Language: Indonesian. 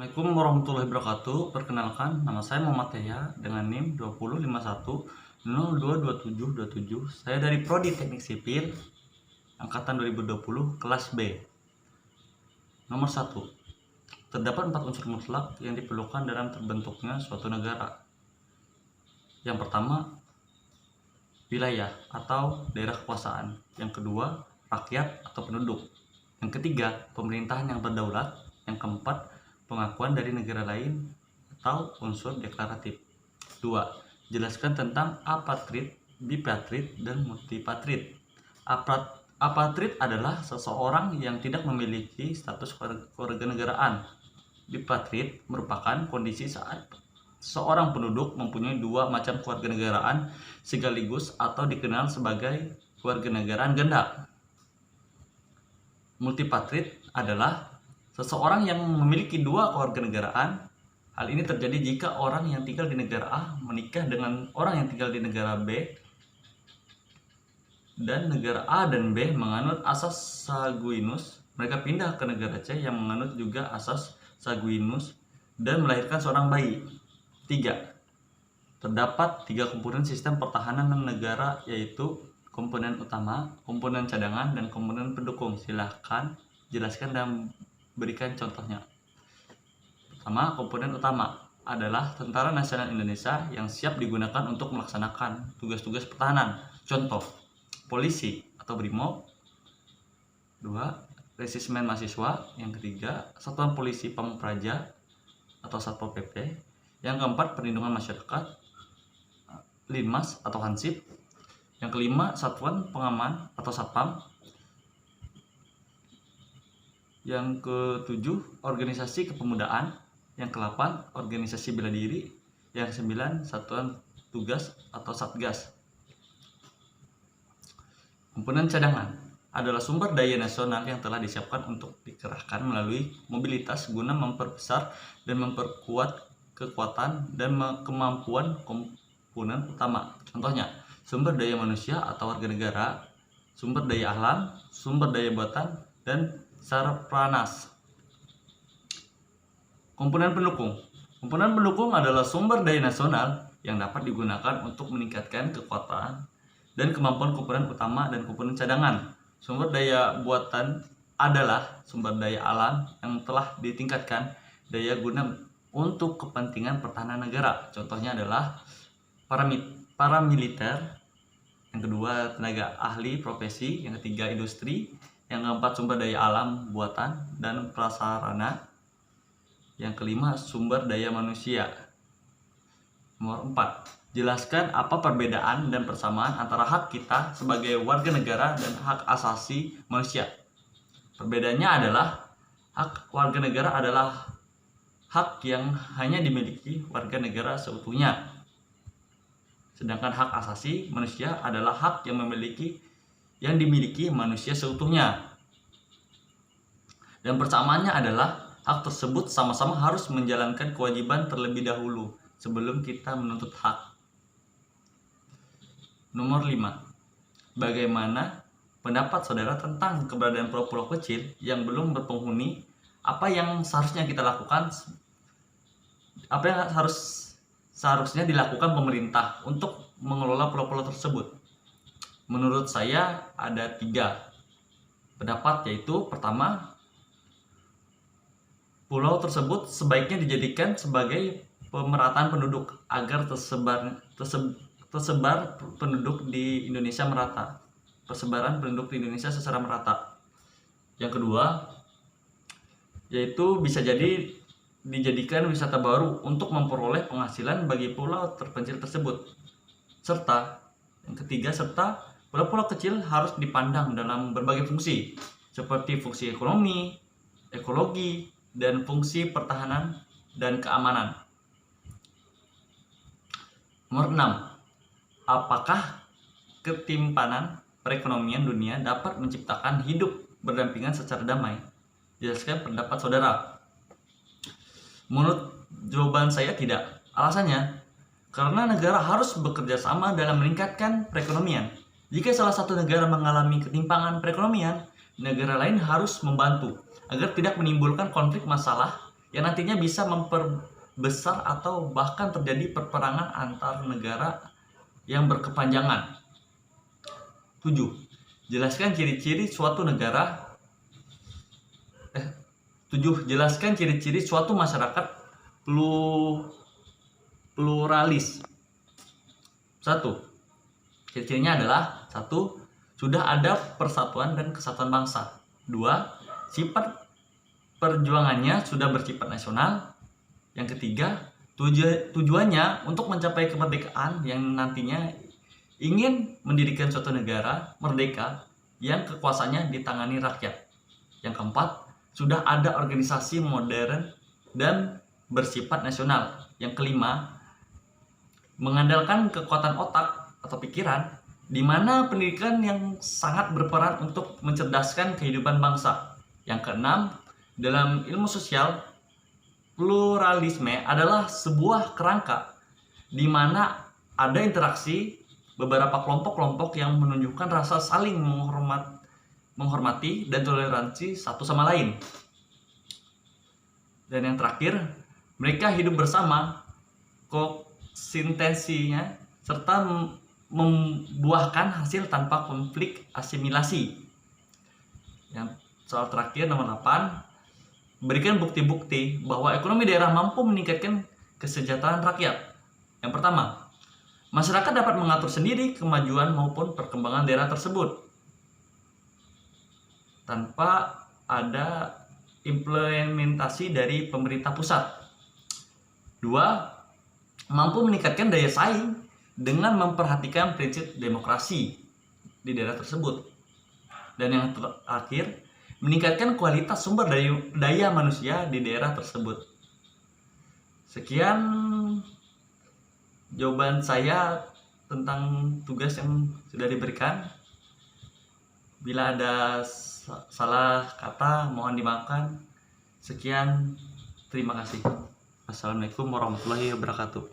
Assalamualaikum warahmatullahi wabarakatuh. Perkenalkan, nama saya Muhammad Teja dengan NIM 2051022727. Saya dari Prodi Teknik Sipil angkatan 2020 kelas B. Nomor 1. Terdapat 4 unsur mutlak yang diperlukan dalam terbentuknya suatu negara. Yang pertama, wilayah atau daerah kekuasaan. Yang kedua, rakyat atau penduduk. Yang ketiga, pemerintahan yang berdaulat. Yang keempat, pengakuan dari negara lain atau unsur deklaratif. 2. Jelaskan tentang apatrid, bipatrid, dan multipatrid. Apatrid adalah seseorang yang tidak memiliki status kewarganegaraan. Bipatrid merupakan kondisi saat seorang penduduk mempunyai dua macam kewarganegaraan sekaligus atau dikenal sebagai kewarganegaraan ganda. Multipatrid adalah seseorang yang memiliki dua kewarganegaraan. Hal ini terjadi jika orang yang tinggal di negara A menikah dengan orang yang tinggal di negara B, dan negara A dan B menganut asas Saguinus. Mereka pindah ke negara C yang menganut juga asas Saguinus dan melahirkan seorang bayi. 3. Terdapat 3 komponen sistem pertahanan negara, yaitu komponen utama, komponen cadangan, dan komponen pendukung. Silahkan jelaskan dan berikan contohnya. Pertama, komponen utama adalah Tentara Nasional Indonesia yang siap digunakan untuk melaksanakan tugas-tugas pertahanan. Contoh, polisi atau BRIMOB. 2. Resimen mahasiswa. Yang ketiga, Satuan Polisi Pamung Praja atau Satpol PP. Yang keempat, Perlindungan Masyarakat, Linmas atau Hansip. Yang kelima, Satuan Pengaman atau Satpam. Yang ketujuh, organisasi kepemudaan. Yang ke-8, organisasi bela diri. Yang ke-9, satuan tugas atau satgas. Komponen cadangan adalah sumber daya nasional yang telah disiapkan untuk dikerahkan melalui mobilitas guna memperbesar dan memperkuat kekuatan dan kemampuan komponen utama. Contohnya, sumber daya manusia atau warga negara, sumber daya alam, sumber daya buatan, dan Sarpranas. Komponen pendukung. Komponen pendukung adalah sumber daya nasional yang dapat digunakan untuk meningkatkan kekuatan dan kemampuan komponen utama dan komponen cadangan. Sumber daya buatan adalah sumber daya alam yang telah ditingkatkan daya guna untuk kepentingan pertahanan negara. Contohnya adalah paramiliter. Yang kedua, tenaga ahli profesi. Yang ketiga, industri. Yang keempat, sumber daya alam buatan dan prasarana. Yang kelima, sumber daya manusia. Nomor 4. Jelaskan apa perbedaan dan persamaan antara hak kita sebagai warga negara dan hak asasi manusia. Perbedaannya adalah hak warga negara adalah hak yang hanya dimiliki warga negara seutuhnya. Sedangkan hak asasi manusia adalah hak yang dimiliki manusia seutuhnya. Dan persamaannya adalah hak tersebut sama-sama harus menjalankan kewajiban terlebih dahulu sebelum kita menuntut hak. Nomor 5. Bagaimana pendapat saudara tentang keberadaan pulau-pulau kecil yang belum berpenghuni? Apa yang seharusnya kita lakukan? Apa yang seharusnya dilakukan pemerintah untuk mengelola pulau-pulau tersebut? Menurut saya ada 3 pendapat, yaitu pertama, pulau tersebut sebaiknya dijadikan sebagai pemerataan penduduk agar tersebar penduduk di Indonesia merata. Persebaran penduduk di Indonesia secara merata. Yang kedua, yaitu bisa jadi dijadikan wisata baru untuk memperoleh penghasilan bagi pulau terpencil tersebut. Yang ketiga, pulau-pulau kecil harus dipandang dalam berbagai fungsi, seperti fungsi ekonomi, ekologi, dan fungsi pertahanan dan keamanan. Nomor 6. Apakah ketimpanan perekonomian dunia dapat menciptakan hidup berdampingan secara damai? Jelaskan pendapat saudara. Menurut jawaban saya tidak. Alasannya, karena negara harus bekerja sama dalam meningkatkan perekonomian. Jika salah satu negara mengalami ketimpangan perekonomian, negara lain harus membantu agar tidak menimbulkan konflik masalah yang nantinya bisa memperbesar atau bahkan terjadi peperangan antar negara yang berkepanjangan. 7. Jelaskan ciri-ciri suatu negara 7. Jelaskan ciri-ciri suatu masyarakat pluralis. 1. Ciri-cirinya adalah 1. Sudah ada persatuan dan kesatuan bangsa. 2. Sifat perjuangannya sudah bersifat nasional. Yang ketiga, tujuannya untuk mencapai kemerdekaan yang nantinya ingin mendirikan suatu negara merdeka yang kekuasaannya ditangani rakyat. Yang keempat, sudah ada organisasi modern dan bersifat nasional. Yang kelima, mengandalkan kekuatan otak atau pikiran, di mana pendidikan yang sangat berperan untuk mencerdaskan kehidupan bangsa. Yang keenam, dalam ilmu sosial, pluralisme adalah sebuah kerangka di mana ada interaksi beberapa kelompok-kelompok yang menunjukkan rasa saling menghormati dan toleransi satu sama lain. Dan yang terakhir, mereka hidup bersama, koeksistensinya, serta membuahkan hasil tanpa konflik asimilasi. Yang soal terakhir nomor 8, berikan bukti-bukti bahwa ekonomi daerah mampu meningkatkan kesejahteraan rakyat. Yang pertama, masyarakat dapat mengatur sendiri kemajuan maupun perkembangan daerah tersebut tanpa ada implementasi dari pemerintah pusat. 2. Mampu meningkatkan daya saing dengan memperhatikan prinsip demokrasi di daerah tersebut. Dan yang terakhir, meningkatkan kualitas sumber daya manusia di daerah tersebut. Sekian jawaban saya tentang tugas yang sudah diberikan. Bila ada salah kata mohon dimaafkan. Sekian, terima kasih. Assalamualaikum warahmatullahi wabarakatuh.